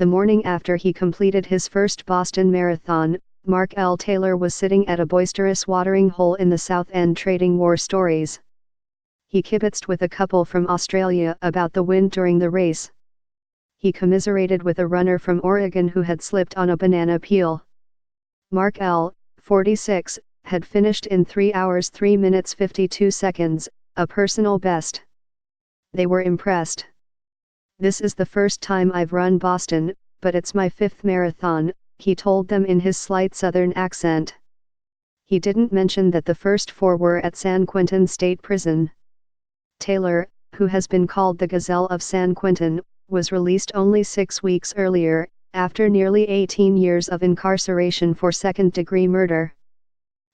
The morning after he completed his first Boston Marathon, Mark L. Taylor was sitting at a boisterous watering hole in the South End trading war stories. He kibitzed with a couple from Australia about the wind during the race. He commiserated with a runner from Oregon who had slipped on a banana peel. Mark L., 46, had finished in 3 hours 3 minutes 52 seconds, a personal best. They were impressed. "This is the first time I've run Boston, but it's my 5th marathon," he told them in his slight southern accent. He didn't mention that the first 4 were at San Quentin State Prison. Taylor, who has been called the Gazelle of San Quentin, was released only 6 weeks earlier, after nearly 18 years of incarceration for second-degree murder.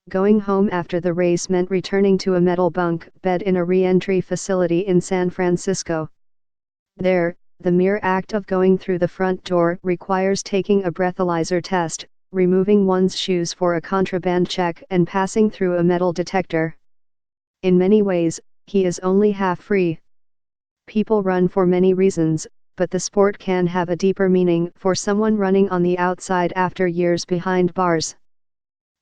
Going home after the race meant returning to a metal bunk bed in a re-entry facility in San Francisco. There, the mere act of going through the front door requires taking a breathalyzer test, removing one's shoes for a contraband check and passing through a metal detector. In many ways, he is only half free. People run for many reasons, but the sport can have a deeper meaning for someone running on the outside after years behind bars.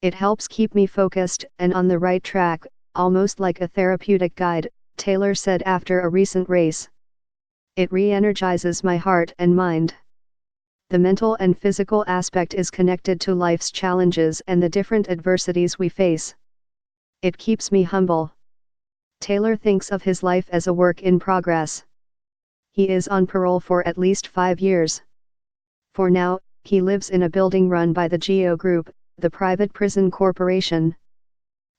"It helps keep me focused and on the right track, almost like a therapeutic guide," Taylor said after a recent race. "It re-energizes my heart and mind. The mental and physical aspect is connected to life's challenges and the different adversities we face. It keeps me humble." Taylor thinks of his life as a work in progress. He is on parole for at least 5 years. For now, he lives in a building run by the GEO Group, the private prison corporation.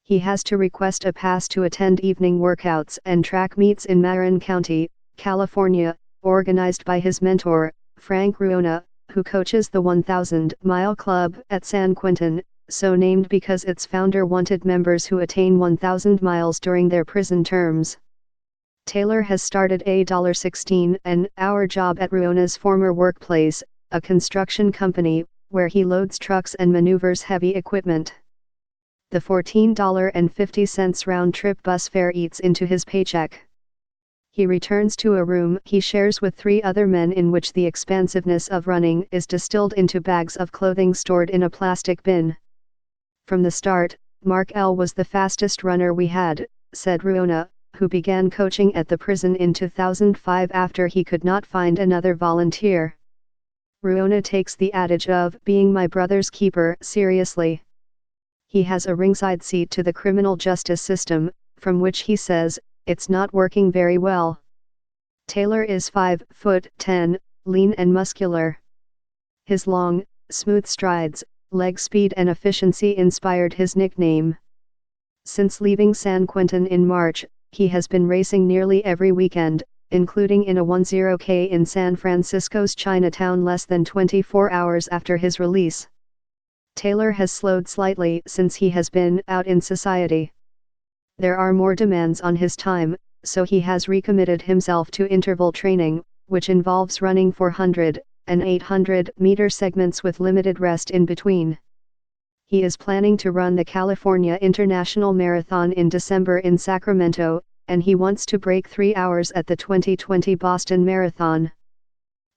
He has to request a pass to attend evening workouts and track meets in Marin County, California, organized by his mentor, Frank Ruona, who coaches the 1,000-mile club at San Quentin, so named because its founder wanted members who attain 1,000 miles during their prison terms. Taylor has started a $16 an hour job at Ruona's former workplace, a construction company, where he loads trucks and maneuvers heavy equipment. The $14.50 round-trip bus fare eats into his paycheck. He returns to a room he shares with 3 other men in which the expansiveness of running is distilled into bags of clothing stored in a plastic bin. "From the start, Mark L. was the fastest runner we had," said Ruona, who began coaching at the prison in 2005 after he could not find another volunteer. Ruona takes the adage of "being my brother's keeper" seriously. He has a ringside seat to the criminal justice system, from which he says, it's not working very well. Taylor is 5'10", lean and muscular. His long, smooth strides, leg speed and efficiency inspired his nickname. Since leaving San Quentin in March, he has been racing nearly every weekend, including in a 10K in San Francisco's Chinatown less than 24 hours after his release. Taylor has slowed slightly since he has been out in society. There are more demands on his time, so he has recommitted himself to interval training, which involves running 400 and 800-meter segments with limited rest in between. He is planning to run the California International Marathon in December in Sacramento, and he wants to break 3 hours at the 2020 Boston Marathon.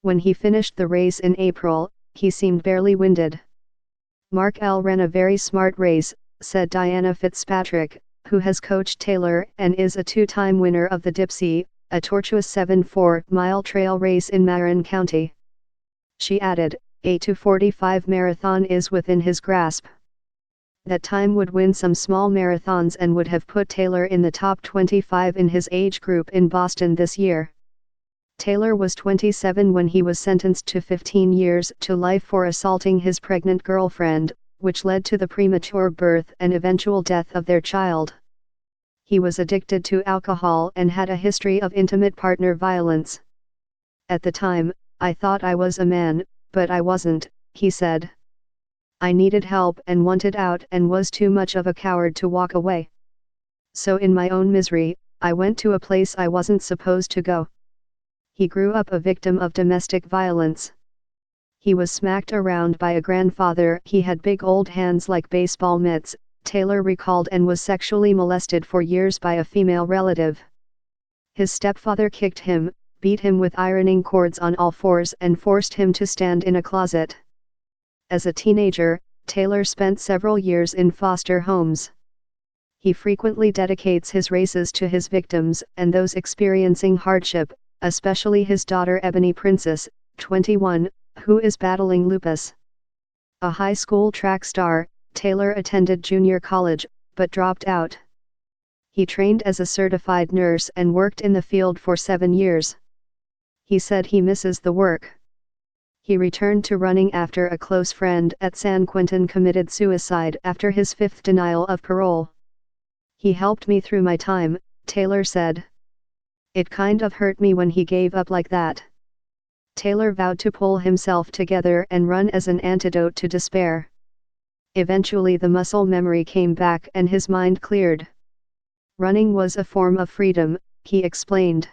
When he finished the race in April, he seemed barely winded. "Mark L. ran a very smart race," said Diana Fitzpatrick, who has coached Taylor and is a 2-time winner of the Dipsea, a tortuous 7-4-mile trail race in Marin County. She added, "A 2:45 marathon is within his grasp." That time would win some small marathons and would have put Taylor in the top 25 in his age group in Boston this year. Taylor was 27 when he was sentenced to 15 years to life for assaulting his pregnant girlfriend, which led to the premature birth and eventual death of their child. He was addicted to alcohol and had a history of intimate partner violence. "At the time, I thought I was a man, but I wasn't," he said. "I needed help and wanted out and was too much of a coward to walk away. So in my own misery, I went to a place I wasn't supposed to go." He grew up a victim of domestic violence. He was smacked around by a grandfather. He had big old hands like baseball mitts, Taylor recalled, and was sexually molested for years by a female relative. His stepfather kicked him, beat him with ironing cords on all fours and forced him to stand in a closet. As a teenager, Taylor spent several years in foster homes. He frequently dedicates his races to his victims and those experiencing hardship, especially his daughter Ebony Princess, 21, who is battling lupus. A high school track star, Taylor attended junior college, but dropped out. He trained as a certified nurse and worked in the field for 7 years. He said he misses the work. He returned to running after a close friend at San Quentin committed suicide after his 5th denial of parole. "He helped me through my time," Taylor said. "It kind of hurt me when he gave up like that." Taylor vowed to pull himself together and run as an antidote to despair. Eventually the muscle memory came back and his mind cleared. "Running was a form of freedom," he explained.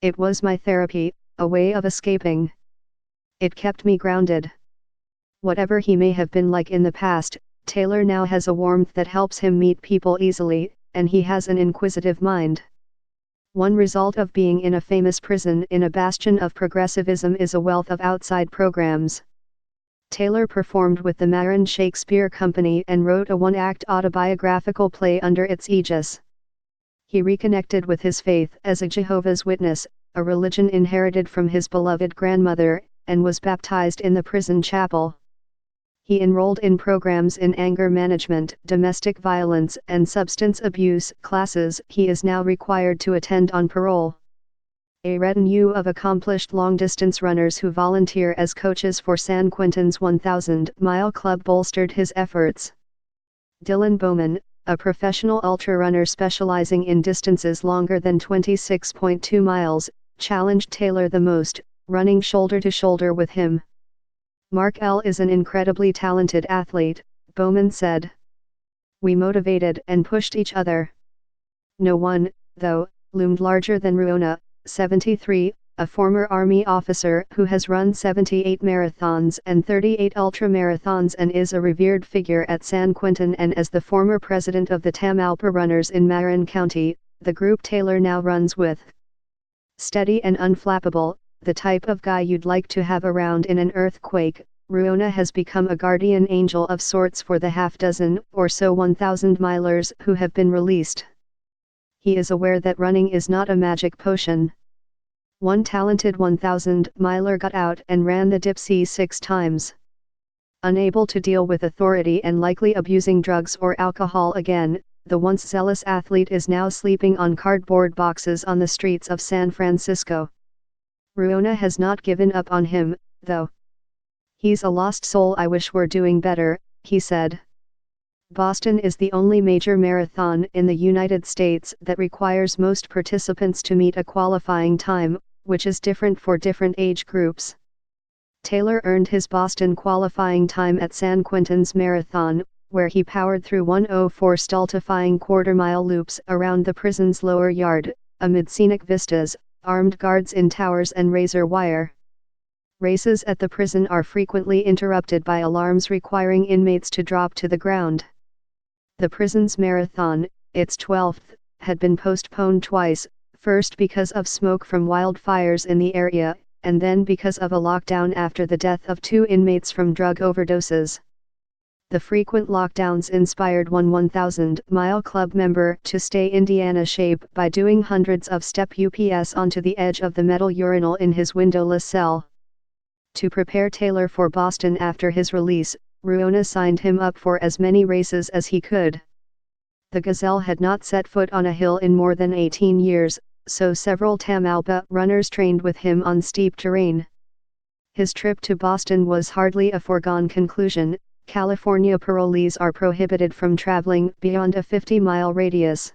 "It was my therapy, a way of escaping. It kept me grounded." Whatever he may have been like in the past, Taylor now has a warmth that helps him meet people easily, and he has an inquisitive mind. One result of being in a famous prison in a bastion of progressivism is a wealth of outside programs. Taylor performed with the Marin Shakespeare Company and wrote a one-act autobiographical play under its aegis. He reconnected with his faith as a Jehovah's Witness, a religion inherited from his beloved grandmother, and was baptized in the prison chapel. He enrolled in programs in anger management, domestic violence, and substance abuse classes he is now required to attend on parole. A retinue of accomplished long-distance runners who volunteer as coaches for San Quentin's 1,000-mile club bolstered his efforts. Dylan Bowman, a professional ultra-runner specializing in distances longer than 26.2 miles, challenged Taylor the most, running shoulder to shoulder with him. "Mark L. is an incredibly talented athlete," Bowman said. "We motivated and pushed each other. No one, though, loomed larger than Ruona, 73, a former Army officer who has run 78 marathons and 38 ultramarathons and is a revered figure at San Quentin and as the former president of the Tamalpa Runners in Marin County, the group Taylor now runs with. Steady and unflappable, the type of guy you'd like to have around in an earthquake, Ruona has become a guardian angel of sorts for the half-dozen or so 1,000-milers who have been released. He is aware that running is not a magic potion. One talented 1,000-miler got out and ran the Dipsea 6 times. Unable to deal with authority and likely abusing drugs or alcohol again, the once zealous athlete is now sleeping on cardboard boxes on the streets of San Francisco. Ruona has not given up on him, though. "He's a lost soul I wish were doing better," he said. Boston is the only major marathon in the United States that requires most participants to meet a qualifying time, which is different for different age groups. Taylor earned his Boston qualifying time at San Quentin's marathon, where he powered through 1:04 stultifying quarter-mile loops around the prison's lower yard, amid scenic vistas, armed guards in towers and razor wire. Races at the prison are frequently interrupted by alarms requiring inmates to drop to the ground. The prison's marathon, its 12th, had been postponed twice, first because of smoke from wildfires in the area, and then because of a lockdown after the death of 2 inmates from drug overdoses. The frequent lockdowns inspired one 1,000-mile club member to stay Indiana shape by doing hundreds of step-ups onto the edge of the metal urinal in his windowless cell. To prepare Taylor for Boston after his release, Ruona signed him up for as many races as he could. The Gazelle had not set foot on a hill in more than 18 years, so several Tamalpa runners trained with him on steep terrain. His trip to Boston was hardly a foregone conclusion. California parolees are prohibited from traveling beyond a 50-mile radius.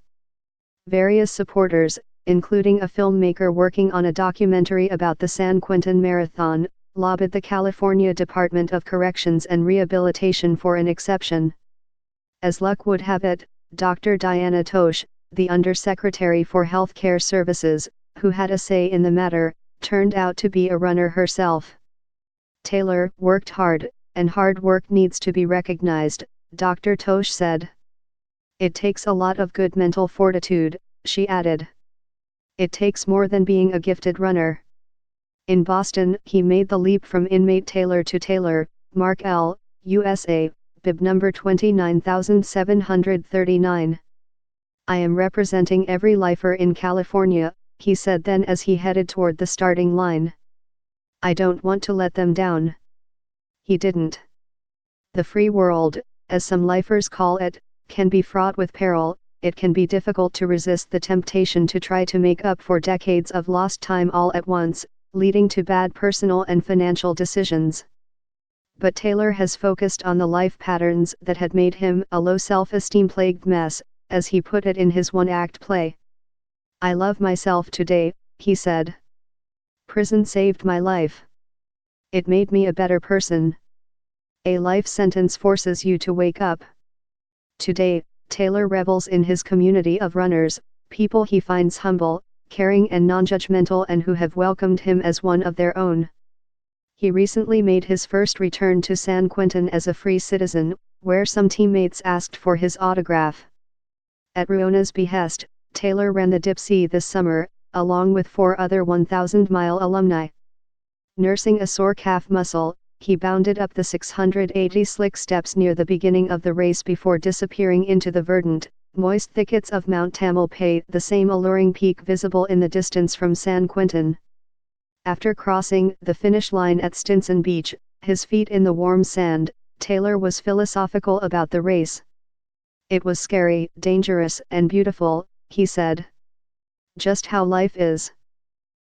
Various supporters, including a filmmaker working on a documentary about the San Quentin Marathon, lobbied the California Department of Corrections and Rehabilitation for an exception. As luck would have it, Dr. Diana Tosh, the Undersecretary for Healthcare Services, who had a say in the matter, turned out to be a runner herself. "Taylor worked hard, and hard work needs to be recognized," Dr. Tosh said. "It takes a lot of good mental fortitude," she added. It takes more than being a gifted runner. In Boston, he made the leap from inmate Taylor to Taylor, Mark L., USA, bib number 29739. I am representing every lifer in California, he said then as he headed toward the starting line. I don't want to let them down. He didn't. The free world, as some lifers call it, can be fraught with peril. It can be difficult to resist the temptation to try to make up for decades of lost time all at once, leading to bad personal and financial decisions. But Taylor has focused on the life patterns that had made him a low self-esteem plagued mess, as he put it in his one-act play. I love myself today, he said. Prison saved my life. It made me a better person. A life sentence forces you to wake up. Today, Taylor revels in his community of runners, people he finds humble, caring and non-judgmental and who have welcomed him as one of their own. He recently made his first return to San Quentin as a free citizen, where some teammates asked for his autograph. At Ruona's behest, Taylor ran the Dipsea this summer, along with 4 other 1,000-mile alumni. Nursing a sore calf muscle, he bounded up the 680 slick steps near the beginning of the race before disappearing into the verdant, moist thickets of Mount Tamalpais, the same alluring peak visible in the distance from San Quentin. After crossing the finish line at Stinson Beach, his feet in the warm sand, Taylor was philosophical about the race. It was scary, dangerous, and beautiful, he said. Just how life is.